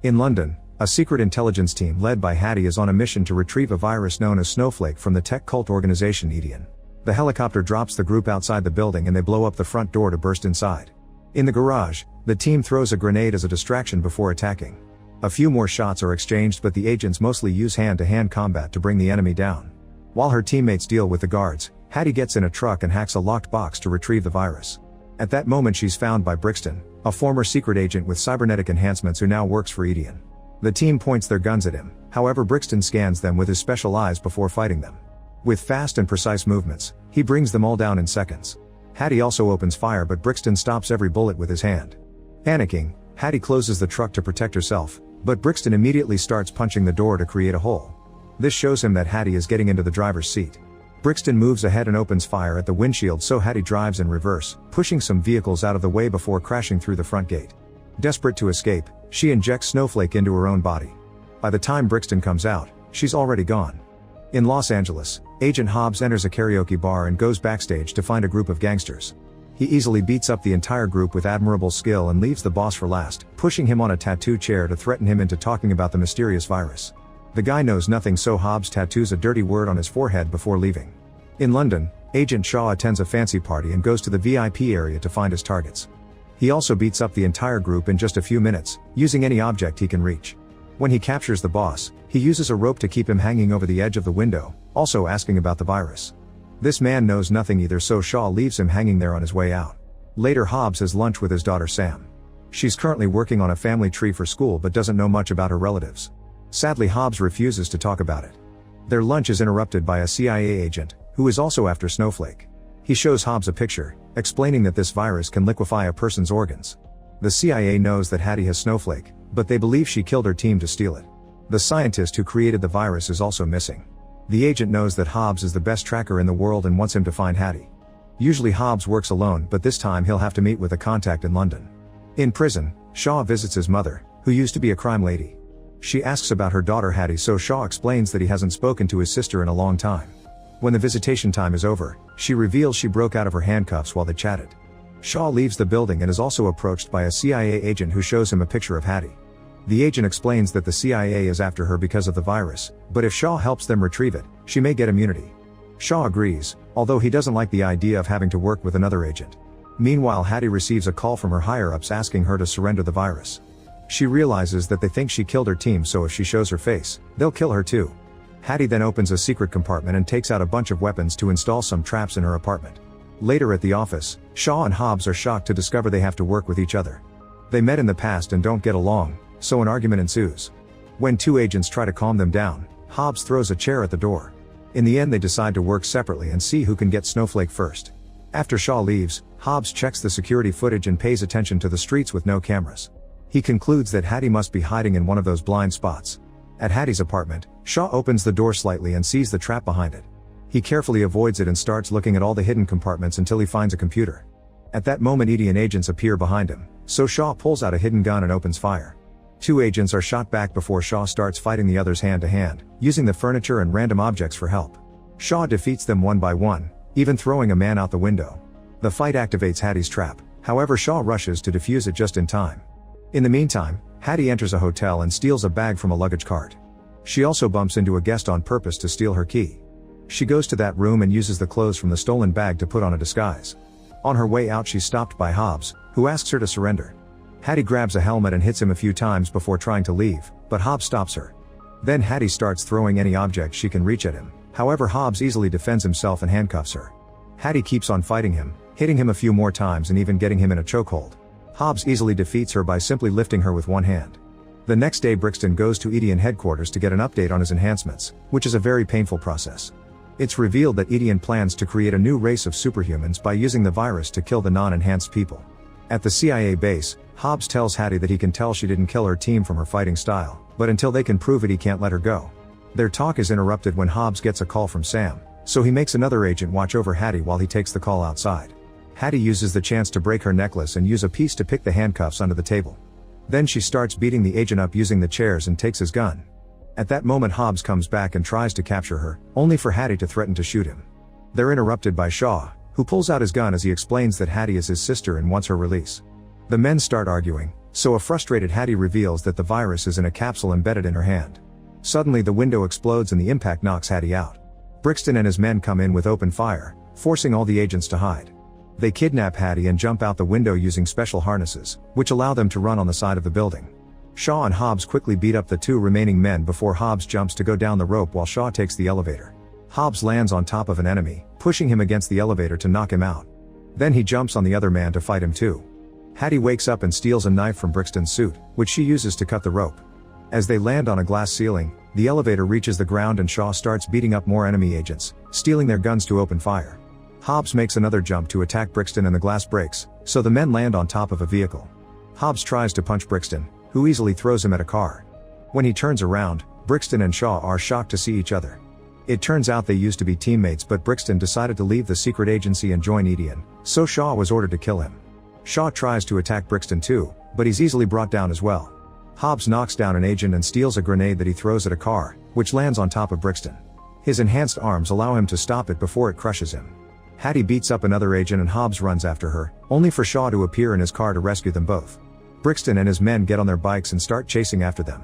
In London, a secret intelligence team led by Hattie is on a mission to retrieve a virus known as Snowflake from the tech cult organization Edian. The helicopter drops the group outside the building and they blow up the front door to burst inside. In the garage, the team throws a grenade as a distraction before attacking. A few more shots are exchanged, but the agents mostly use hand-to-hand combat to bring the enemy down. While her teammates deal with the guards, Hattie gets in a truck and hacks a locked box to retrieve the virus. At that moment she's found by Brixton, a former secret agent with cybernetic enhancements who now works for Edian. The team points their guns at him, however Brixton scans them with his special eyes before fighting them. With fast and precise movements, he brings them all down in seconds. Hattie also opens fire, but Brixton stops every bullet with his hand. Panicking, Hattie closes the truck to protect herself, but Brixton immediately starts punching the door to create a hole. This shows him that Hattie is getting into the driver's seat. Brixton moves ahead and opens fire at the windshield, so Hattie drives in reverse, pushing some vehicles out of the way before crashing through the front gate. Desperate to escape, she injects Snowflake into her own body. By the time Brixton comes out, she's already gone. In Los Angeles, Agent Hobbs enters a karaoke bar and goes backstage to find a group of gangsters. He easily beats up the entire group with admirable skill and leaves the boss for last, pushing him on a tattoo chair to threaten him into talking about the mysterious virus. The guy knows nothing, so Hobbs tattoos a dirty word on his forehead before leaving. In London, Agent Shaw attends a fancy party and goes to the VIP area to find his targets. He also beats up the entire group in just a few minutes, using any object he can reach. When he captures the boss, he uses a rope to keep him hanging over the edge of the window, also asking about the virus. This man knows nothing either, so Shaw leaves him hanging there on his way out. Later Hobbs has lunch with his daughter Sam. She's currently working on a family tree for school but doesn't know much about her relatives. Sadly, Hobbs refuses to talk about it. Their lunch is interrupted by a CIA agent, who is also after Snowflake. He shows Hobbs a picture, explaining that this virus can liquefy a person's organs. The CIA knows that Hattie has Snowflake, but they believe she killed her team to steal it. The scientist who created the virus is also missing. The agent knows that Hobbs is the best tracker in the world and wants him to find Hattie. Usually Hobbs works alone, but this time he'll have to meet with a contact in London. In prison, Shaw visits his mother, who used to be a crime lady. She asks about her daughter Hattie, so Shaw explains that he hasn't spoken to his sister in a long time. When the visitation time is over, she reveals she broke out of her handcuffs while they chatted. Shaw leaves the building and is also approached by a CIA agent who shows him a picture of Hattie. The agent explains that the CIA is after her because of the virus, but if Shaw helps them retrieve it, she may get immunity. Shaw agrees, although he doesn't like the idea of having to work with another agent. Meanwhile, Hattie receives a call from her higher-ups asking her to surrender the virus. She realizes that they think she killed her team, so if she shows her face, they'll kill her too. Hattie then opens a secret compartment and takes out a bunch of weapons to install some traps in her apartment. Later at the office, Shaw and Hobbs are shocked to discover they have to work with each other. They met in the past and don't get along, so an argument ensues. When two agents try to calm them down, Hobbs throws a chair at the door. In the end, they decide to work separately and see who can get Snowflake first. After Shaw leaves, Hobbs checks the security footage and pays attention to the streets with no cameras. He concludes that Hattie must be hiding in one of those blind spots. At Hattie's apartment, Shaw opens the door slightly and sees the trap behind it. He carefully avoids it and starts looking at all the hidden compartments until he finds a computer. At that moment, Edian agents appear behind him, so Shaw pulls out a hidden gun and opens fire. Two agents are shot back before Shaw starts fighting the others hand to hand, using the furniture and random objects for help. Shaw defeats them one by one, even throwing a man out the window. The fight activates Hattie's trap, however Shaw rushes to defuse it just in time. In the meantime, Hattie enters a hotel and steals a bag from a luggage cart. She also bumps into a guest on purpose to steal her key. She goes to that room and uses the clothes from the stolen bag to put on a disguise. On her way out, she's stopped by Hobbs, who asks her to surrender. Hattie grabs a helmet and hits him a few times before trying to leave, but Hobbs stops her. Then Hattie starts throwing any object she can reach at him, however Hobbs easily defends himself and handcuffs her. Hattie keeps on fighting him, hitting him a few more times and even getting him in a chokehold. Hobbs easily defeats her by simply lifting her with one hand. The next day, Brixton goes to Edian headquarters to get an update on his enhancements, which is a very painful process. It's revealed that Edian plans to create a new race of superhumans by using the virus to kill the non-enhanced people. At the CIA base, Hobbs tells Hattie that he can tell she didn't kill her team from her fighting style, but until they can prove it, he can't let her go. Their talk is interrupted when Hobbs gets a call from Sam, so he makes another agent watch over Hattie while he takes the call outside. Hattie uses the chance to break her necklace and use a piece to pick the handcuffs under the table. Then she starts beating the agent up using the chairs and takes his gun. At that moment, Hobbs comes back and tries to capture her, only for Hattie to threaten to shoot him. They're interrupted by Shaw, who pulls out his gun as he explains that Hattie is his sister and wants her release. The men start arguing, So a frustrated Hattie reveals that the virus is in a capsule embedded in her hand. Suddenly the window explodes and the impact knocks Hattie out. Brixton and his men come in with open fire, forcing all the agents to hide. They kidnap Hattie and jump out the window using special harnesses, which allow them to run on the side of the building. Shaw and Hobbs quickly beat up the 2 remaining men before Hobbs jumps to go down the rope while Shaw takes the elevator. Hobbs lands on top of an enemy, pushing him against the elevator to knock him out. Then he jumps on the other man to fight him too. Hattie wakes up and steals a knife from Brixton's suit, which she uses to cut the rope. As they land on a glass ceiling, the elevator reaches the ground and Shaw starts beating up more enemy agents, stealing their guns to open fire. Hobbs makes another jump to attack Brixton and the glass breaks, so the men land on top of a vehicle. Hobbs tries to punch Brixton, who easily throws him at a car. When he turns around, Brixton and Shaw are shocked to see each other. It turns out they used to be teammates, but Brixton decided to leave the secret agency and join Edion, so Shaw was ordered to kill him. Shaw tries to attack Brixton too, but he's easily brought down as well. Hobbs knocks down an agent and steals a grenade that he throws at a car, which lands on top of Brixton. His enhanced arms allow him to stop it before it crushes him. Hattie beats up another agent and Hobbs runs after her, only for Shaw to appear in his car to rescue them both. Brixton and his men get on their bikes and start chasing after them.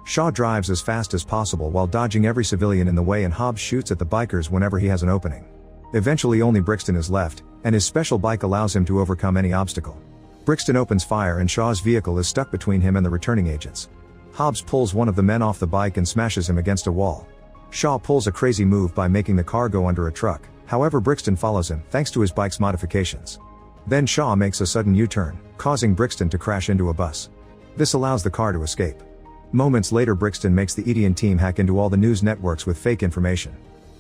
Shaw drives as fast as possible while dodging every civilian in the way, and Hobbs shoots at the bikers whenever he has an opening. Eventually only Brixton is left, and his special bike allows him to overcome any obstacle. Brixton opens fire and Shaw's vehicle is stuck between him and the returning agents. Hobbs pulls one of the men off the bike and smashes him against a wall. Shaw pulls a crazy move by making the car go under a truck, however Brixton follows him thanks to his bike's modifications. Then Shaw makes a sudden U-turn, causing Brixton to crash into a bus. This allows the car to escape. Moments later Brixton makes the Edion team hack into all the news networks with fake information.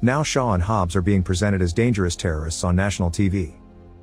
Now Shaw and Hobbs are being presented as dangerous terrorists on national TV.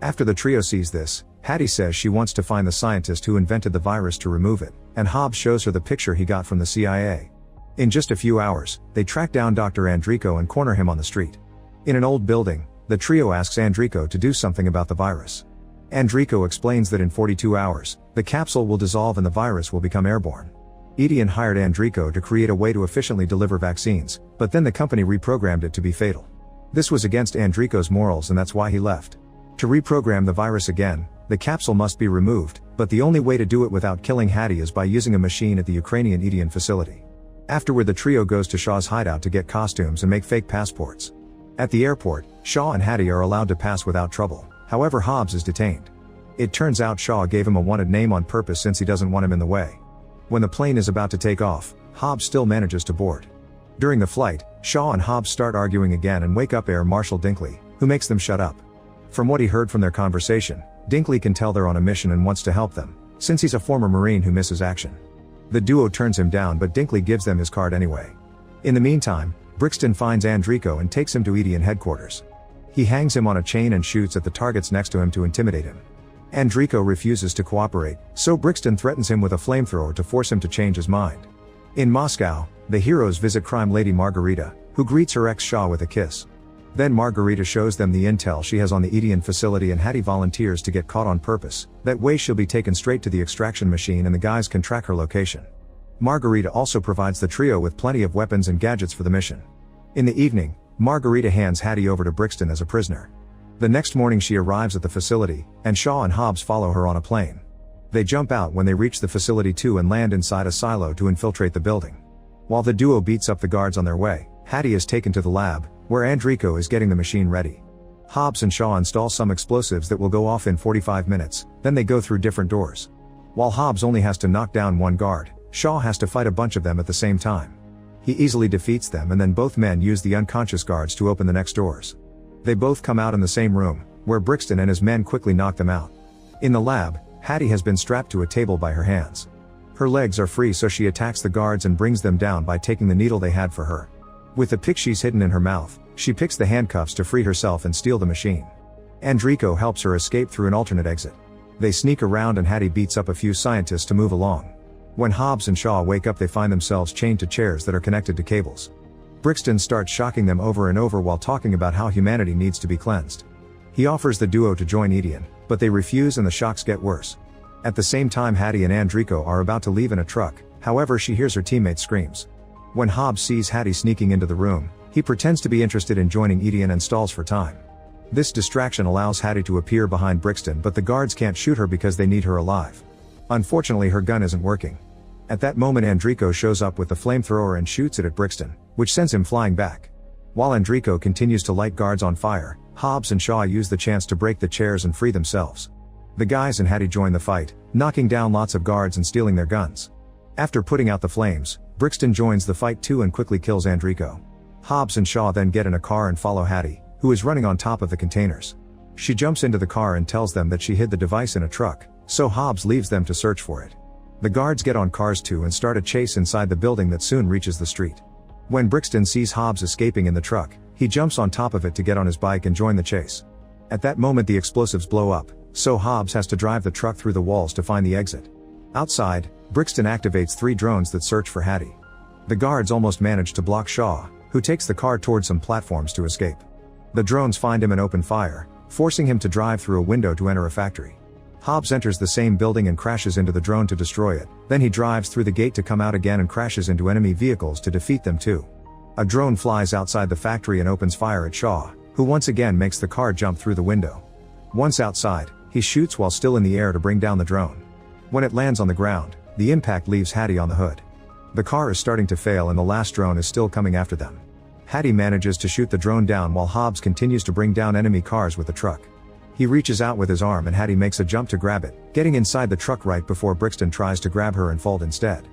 After the trio sees this, Hattie says she wants to find the scientist who invented the virus to remove it, and Hobbs shows her the picture he got from the CIA. In just a few hours, they track down Dr. Andrico and corner him on the street. In an old building, the trio asks Andrico to do something about the virus. Andrico explains that in 42 hours, the capsule will dissolve and the virus will become airborne. Edion hired Andrico to create a way to efficiently deliver vaccines, but then the company reprogrammed it to be fatal. This was against Andrico's morals and that's why he left. To reprogram the virus again, the capsule must be removed, but the only way to do it without killing Hattie is by using a machine at the Ukrainian Edion facility. Afterward the trio goes to Shaw's hideout to get costumes and make fake passports. At the airport, Shaw and Hattie are allowed to pass without trouble, however Hobbs is detained. It turns out Shaw gave him a wanted name on purpose since he doesn't want him in the way. When the plane is about to take off, Hobbs still manages to board. During the flight, Shaw and Hobbs start arguing again and wake up Air Marshal Dinkley, who makes them shut up. From what he heard from their conversation, Dinkley can tell they're on a mission and wants to help them, since he's a former Marine who misses action. The duo turns him down but Dinkley gives them his card anyway. In the meantime, Brixton finds Andrico and takes him to Edion headquarters. He hangs him on a chain and shoots at the targets next to him to intimidate him. Andrico refuses to cooperate, so Brixton threatens him with a flamethrower to force him to change his mind. In Moscow, the heroes visit crime lady Margarita, who greets her ex Shaw with a kiss. Then Margarita shows them the intel she has on the Edion facility and Hattie volunteers to get caught on purpose, that way she'll be taken straight to the extraction machine and the guys can track her location. Margarita also provides the trio with plenty of weapons and gadgets for the mission. In the evening, Margarita hands Hattie over to Brixton as a prisoner. The next morning she arrives at the facility, and Shaw and Hobbs follow her on a plane. They jump out when they reach the facility too and land inside a silo to infiltrate the building. While the duo beats up the guards on their way, Hattie is taken to the lab, where Andrico is getting the machine ready. Hobbs and Shaw install some explosives that will go off in 45 minutes, then they go through different doors. While Hobbs only has to knock down one guard, Shaw has to fight a bunch of them at the same time. He easily defeats them and then both men use the unconscious guards to open the next doors. They both come out in the same room, where Brixton and his men quickly knock them out. In the lab, Hattie has been strapped to a table by her hands. Her legs are free so she attacks the guards and brings them down by taking the needle they had for her. With the pick she's hidden in her mouth, she picks the handcuffs to free herself and steal the machine. Andrico helps her escape through an alternate exit. They sneak around and Hattie beats up a few scientists to move along. When Hobbs and Shaw wake up they find themselves chained to chairs that are connected to cables. Brixton starts shocking them over and over while talking about how humanity needs to be cleansed. He offers the duo to join Edion, but they refuse and the shocks get worse. At the same time Hattie and Andrico are about to leave in a truck, however she hears her teammate screams. When Hobbs sees Hattie sneaking into the room, he pretends to be interested in joining Edion and stalls for time. This distraction allows Hattie to appear behind Brixton but the guards can't shoot her because they need her alive. Unfortunately, her gun isn't working. At that moment, Andrico shows up with the flamethrower and shoots it at Brixton, which sends him flying back. While Andrico continues to light guards on fire, Hobbs and Shaw use the chance to break the chairs and free themselves. The guys and Hattie join the fight, knocking down lots of guards and stealing their guns. After putting out the flames, Brixton joins the fight too and quickly kills Andrico. Hobbs and Shaw then get in a car and follow Hattie, who is running on top of the containers. She jumps into the car and tells them that she hid the device in a truck, so Hobbs leaves them to search for it. The guards get on cars too and start a chase inside the building that soon reaches the street. When Brixton sees Hobbs escaping in the truck, he jumps on top of it to get on his bike and join the chase. At that moment, the explosives blow up, so Hobbs has to drive the truck through the walls to find the exit. Outside, Brixton activates 3 drones that search for Hattie. The guards almost manage to block Shaw, who takes the car towards some platforms to escape. The drones find him and open fire, forcing him to drive through a window to enter a factory. Hobbs enters the same building and crashes into the drone to destroy it, then he drives through the gate to come out again and crashes into enemy vehicles to defeat them too. A drone flies outside the factory and opens fire at Shaw, who once again makes the car jump through the window. Once outside, he shoots while still in the air to bring down the drone. When it lands on the ground, the impact leaves Hattie on the hood. The car is starting to fail and the last drone is still coming after them. Hattie manages to shoot the drone down while Hobbs continues to bring down enemy cars with the truck. He reaches out with his arm and Hattie makes a jump to grab it, getting inside the truck right before Brixton tries to grab her and fall instead.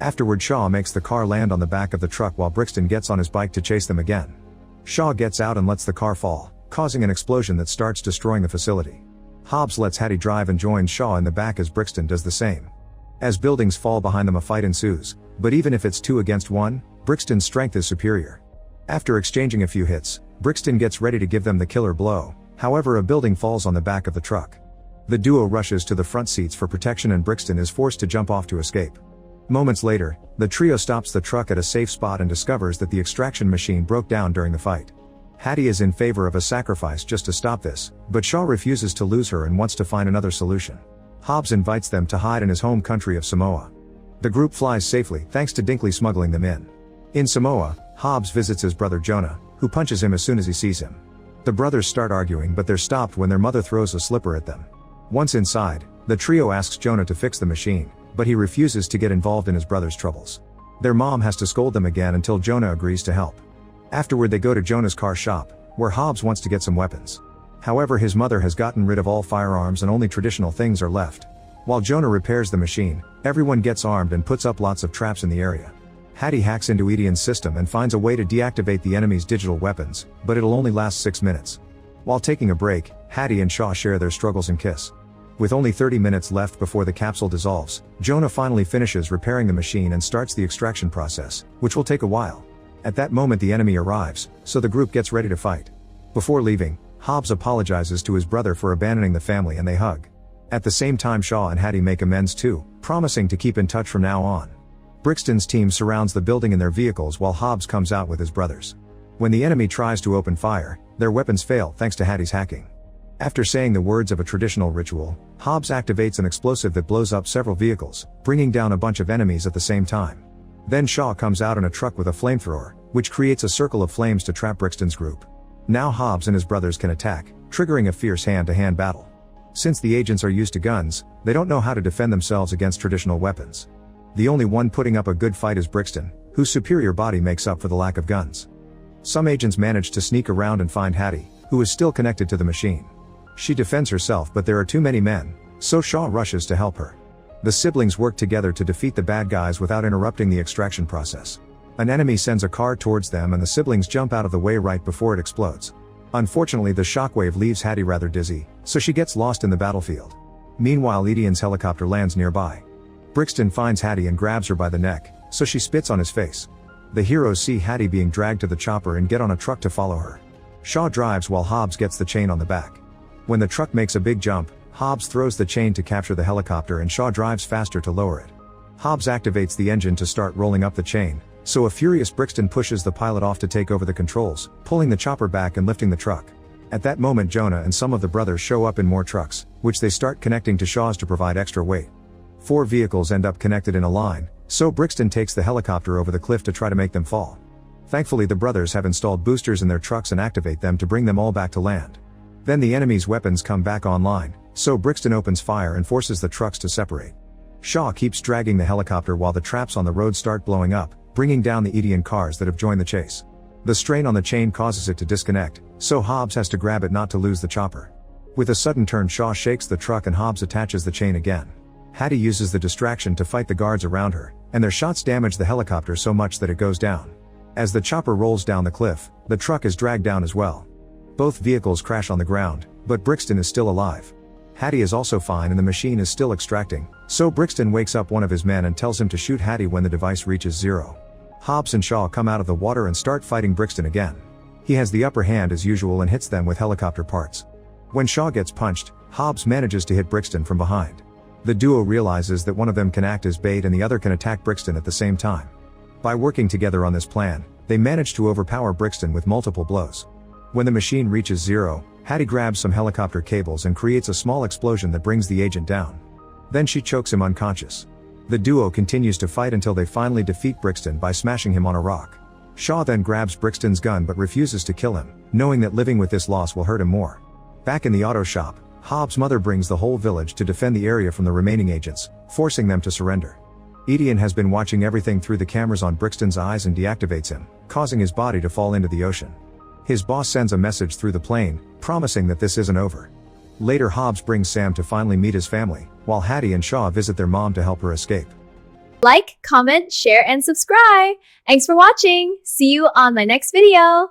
Afterward, Shaw makes the car land on the back of the truck while Brixton gets on his bike to chase them again. Shaw gets out and lets the car fall, causing an explosion that starts destroying the facility. Hobbs lets Hattie drive and joins Shaw in the back as Brixton does the same. As buildings fall behind them, a fight ensues, but even if it's 2 against 1, Brixton's strength is superior. After exchanging a few hits, Brixton gets ready to give them the killer blow. However, a building falls on the back of the truck. The duo rushes to the front seats for protection and Brixton is forced to jump off to escape. Moments later, the trio stops the truck at a safe spot and discovers that the extraction machine broke down during the fight. Hattie is in favor of a sacrifice just to stop this, but Shaw refuses to lose her and wants to find another solution. Hobbs invites them to hide in his home country of Samoa. The group flies safely thanks to Dinkley smuggling them in. In Samoa, Hobbs visits his brother Jonah, who punches him as soon as he sees him. The brothers start arguing but they're stopped when their mother throws a slipper at them. Once inside, the trio asks Jonah to fix the machine, but he refuses to get involved in his brother's troubles. Their mom has to scold them again until Jonah agrees to help. Afterward, they go to Jonah's car shop, where Hobbs wants to get some weapons. However, his mother has gotten rid of all firearms and only traditional things are left. While Jonah repairs the machine, everyone gets armed and puts up lots of traps in the area. Hattie hacks into Edian's system and finds a way to deactivate the enemy's digital weapons, but it'll only last 6 minutes. While taking a break, Hattie and Shaw share their struggles and kiss. With only 30 minutes left before the capsule dissolves, Jonah finally finishes repairing the machine and starts the extraction process, which will take a while. At that moment, the enemy arrives, so the group gets ready to fight. Before leaving, Hobbs apologizes to his brother for abandoning the family and they hug. At the same time, Shaw and Hattie make amends too, promising to keep in touch from now on. Brixton's team surrounds the building in their vehicles while Hobbs comes out with his brothers. When the enemy tries to open fire, their weapons fail thanks to Hattie's hacking. After saying the words of a traditional ritual, Hobbs activates an explosive that blows up several vehicles, bringing down a bunch of enemies at the same time. Then Shaw comes out in a truck with a flamethrower, which creates a circle of flames to trap Brixton's group. Now Hobbs and his brothers can attack, triggering a fierce hand-to-hand battle. Since the agents are used to guns, they don't know how to defend themselves against traditional weapons. The only one putting up a good fight is Brixton, whose superior body makes up for the lack of guns. Some agents manage to sneak around and find Hattie, who is still connected to the machine. She defends herself but there are too many men, so Shaw rushes to help her. The siblings work together to defeat the bad guys without interrupting the extraction process. An enemy sends a car towards them and the siblings jump out of the way right before it explodes. Unfortunately, the shockwave leaves Hattie rather dizzy, so she gets lost in the battlefield. Meanwhile, Edian's helicopter lands nearby. Brixton finds Hattie and grabs her by the neck, so she spits on his face. The heroes see Hattie being dragged to the chopper and get on a truck to follow her. Shaw drives while Hobbs gets the chain on the back. When the truck makes a big jump, Hobbs throws the chain to capture the helicopter and Shaw drives faster to lower it. Hobbs activates the engine to start rolling up the chain, so a furious Brixton pushes the pilot off to take over the controls, pulling the chopper back and lifting the truck. At that moment, Jonah and some of the brothers show up in more trucks, which they start connecting to Shaw's to provide extra weight. 4 vehicles end up connected in a line, so Brixton takes the helicopter over the cliff to try to make them fall. Thankfully, the brothers have installed boosters in their trucks and activate them to bring them all back to land. Then the enemy's weapons come back online, so Brixton opens fire and forces the trucks to separate. Shaw keeps dragging the helicopter while the traps on the road start blowing up, bringing down the Edian cars that have joined the chase. The strain on the chain causes it to disconnect, so Hobbs has to grab it not to lose the chopper. With a sudden turn, Shaw shakes the truck and Hobbs attaches the chain again. Hattie uses the distraction to fight the guards around her, and their shots damage the helicopter so much that it goes down. As the chopper rolls down the cliff, the truck is dragged down as well. Both vehicles crash on the ground, but Brixton is still alive. Hattie is also fine and the machine is still extracting, so Brixton wakes up one of his men and tells him to shoot Hattie when the device reaches zero. Hobbs and Shaw come out of the water and start fighting Brixton again. He has the upper hand as usual and hits them with helicopter parts. When Shaw gets punched, Hobbs manages to hit Brixton from behind. The duo realizes that one of them can act as bait and the other can attack Brixton at the same time. By working together on this plan, they manage to overpower Brixton with multiple blows. When the machine reaches zero, Hattie grabs some helicopter cables and creates a small explosion that brings the agent down. Then she chokes him unconscious. The duo continues to fight until they finally defeat Brixton by smashing him on a rock. Shaw then grabs Brixton's gun but refuses to kill him, knowing that living with this loss will hurt him more. Back in the auto shop, Hobbs' mother brings the whole village to defend the area from the remaining agents, forcing them to surrender. Edian has been watching everything through the cameras on Brixton's eyes and deactivates him, causing his body to fall into the ocean. His boss sends a message through the plane, promising that this isn't over. Later, Hobbs brings Sam to finally meet his family, while Hattie and Shaw visit their mom to help her escape. Like, comment, share, and subscribe. Thanks for watching. See you on my next video.